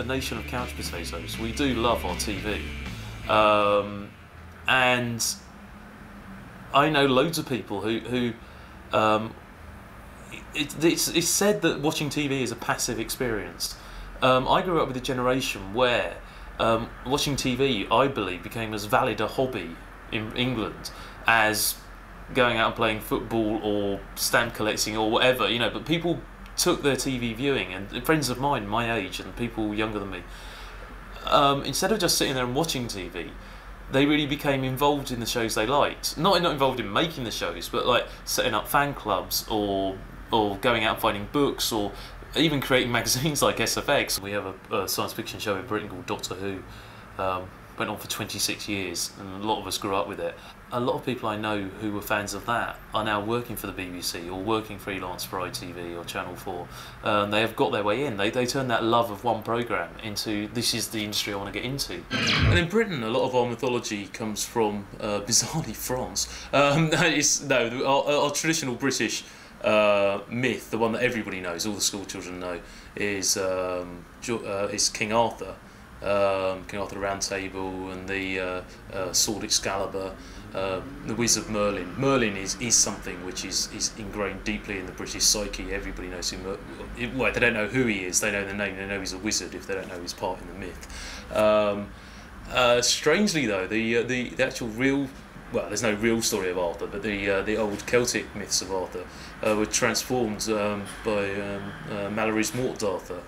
a nation of couch potatoes. We do love our TV, and I know loads of people who it's said that watching TV is a passive experience. I grew up with a generation where watching TV, I believe, became as valid a hobby in England as going out and playing football or stamp collecting or whatever, you know. But people took their TV viewing, and friends of mine my age and people younger than me, instead of just sitting there and watching TV, they really became involved in the shows they liked. Not involved in making the shows, but like setting up fan clubs or going out and finding books, or even creating magazines like SFX. We have a science fiction show in Britain called Doctor Who. Went on for 26 years, and a lot of us grew up with it. A lot of people I know who were fans of that are now working for the BBC or working freelance for ITV or Channel 4. They have got their way in. They turn that love of one programme into, this is the industry I want to get into. And in Britain, a lot of our mythology comes from, bizarrely, France. Our traditional British myth, the one that everybody knows, all the school children know, is King Arthur. King Arthur the Round Table and the Sword Excalibur, the Wizard Merlin. Merlin is something which is ingrained deeply in the British psyche. Everybody knows who well, they don't know who he is, they know the name, they know he's a wizard if they don't know his part in the myth. Strangely though, the actual real, well, there's no real story of Arthur, but the old Celtic myths of Arthur were transformed by Malory's Morte d'Arthur,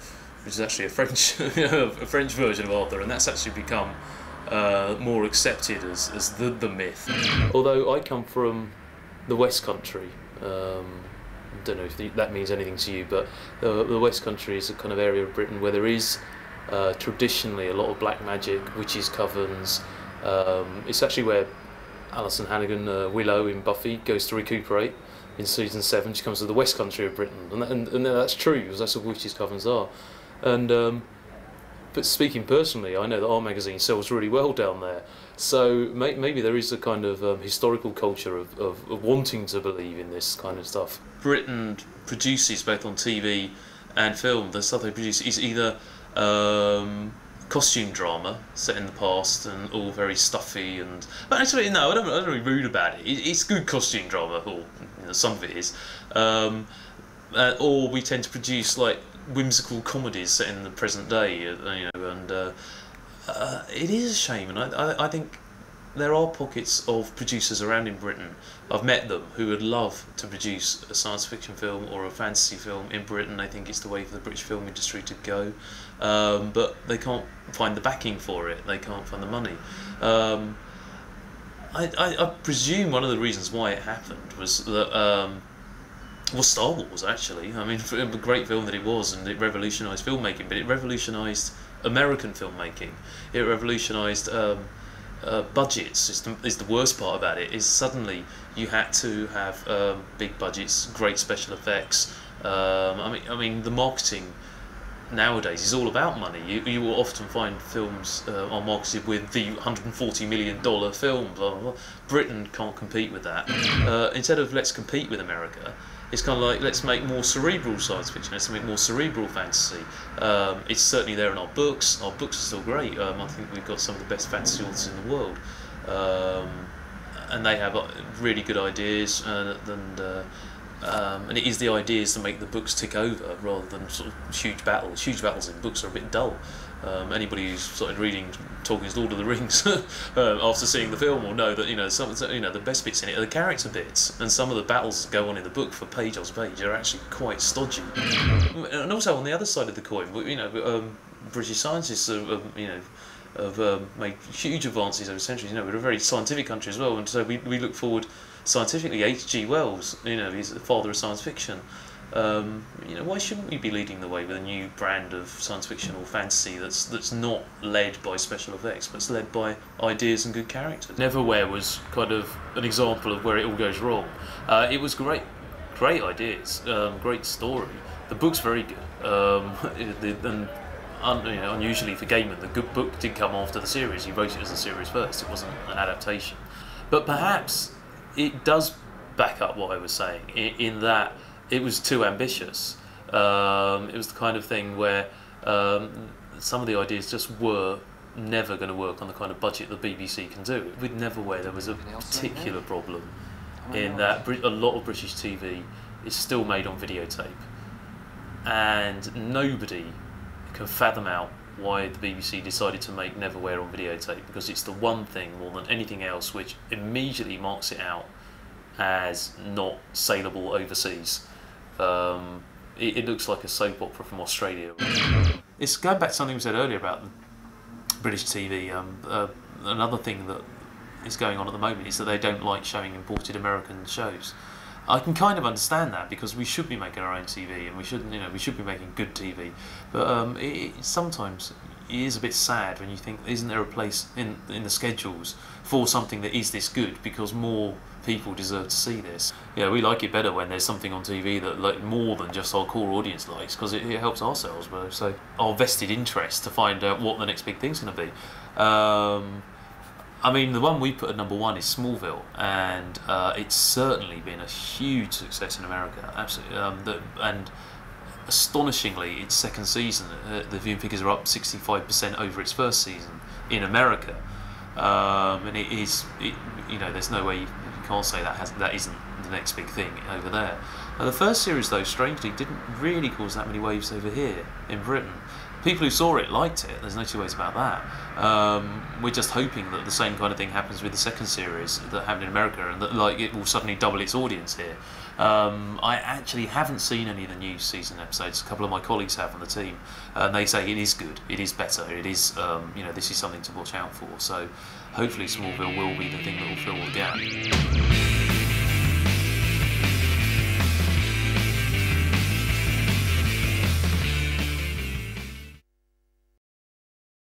which is actually a French version of Arthur, and that's actually become more accepted as the myth. Although I come from the West Country, I don't know if that means anything to you, but the West Country is a kind of area of Britain where there is traditionally a lot of black magic, witches' covens. It's actually where Alison Hannigan, Willow in Buffy, goes to recuperate in season 7. She comes to the West Country of Britain, and that's true, because that's what witches' covens are. And but speaking personally, I know that our magazine sells really well down there, so maybe there is a kind of historical culture of wanting to believe in this kind of stuff. Britain produces, both on TV and film, the stuff they produce is either costume drama set in the past and all very stuffy, and but actually no, I don't be rude about it. It's good costume drama, or you know, some of it is, or we tend to produce like whimsical comedies set in the present day, you know, and it is a shame, and I think there are pockets of producers around in Britain, I've met them, who would love to produce a science fiction film or a fantasy film in Britain. I think it's the way for the British film industry to go, but they can't find the backing for it, they can't find the money. I presume one of the reasons why it happened was that Star Wars, actually. I mean, for a great film that it was, and it revolutionised filmmaking, but it revolutionised American filmmaking. It revolutionised budgets. Is the worst part about it, is suddenly you had to have big budgets, great special effects. I mean, the marketing nowadays is all about money. You will often find films are marketed with the $140 million film. Blah, blah, blah. Britain can't compete with that. Instead of let's compete with America, it's kind of like, let's make more cerebral science fiction, let's make more cerebral fantasy. It's certainly there in our books. Our books are still great. I think we've got some of the best fantasy authors in the world. And they have really good ideas, and it is the ideas that make the books tick over, rather than sort of huge battles. Huge battles in books are a bit dull. Anybody who's started reading Tolkien's Lord of the Rings after seeing the film will know that the best bits in it are the character bits, and some of the battles that go on in the book for page after page are actually quite stodgy. And also on the other side of the coin, British scientists have made huge advances over centuries. We're a very scientific country as well, and so we look forward scientifically. H.G. Wells, he's the father of science fiction. Why shouldn't we be leading the way with a new brand of science fiction or fantasy that's not led by special effects, but it's led by ideas and good characters? Neverwhere was kind of an example of where it all goes wrong. It was great ideas, great story. The book's very good, and unusually for Gaiman, the good book did come after the series. He wrote it as a series first. It wasn't an adaptation, but perhaps it does back up what I was saying in that it was too ambitious. It was the kind of thing where some of the ideas just were never going to work on the kind of budget the BBC can do. With Neverwhere, there was a particular problem in that a lot of British TV is still made on videotape, and nobody can fathom out why the BBC decided to make Neverwhere on videotape, because it's the one thing more than anything else which immediately marks it out as not saleable overseas. It looks like a soap opera from Australia. It's going back to something we said earlier about British TV. Another thing that is going on at the moment is that they don't like showing imported American shows. I can kind of understand that, because we should be making our own TV, and we should be making good TV. But sometimes it is a bit sad when you think, isn't there a place in the schedules for something that is this good, because more people deserve to see this. Yeah, we like it better when there's something on TV that like more than just our core audience likes, because it helps ourselves, so our vested interest to find out what the next big thing's going to be. I mean, the one we put at #1 is Smallville, and it's certainly been a huge success in America. Absolutely, and astonishingly, its second season, the viewing figures are up 65% over its first season in America, and you know, there's no way you can't say that isn't the next big thing over there. The first series, though, strangely, didn't really cause that many waves over here in Britain. People who saw it liked it, there's no two ways about that. We're just hoping that the same kind of thing happens with the second series that happened in America, and that like it will suddenly double its audience here. I actually haven't seen any of the new season episodes. A couple of my colleagues have on the team, and they say it is good, it is better, it is, you know, this is something to watch out for. So hopefully Smallville will be the thing that will fill the gap.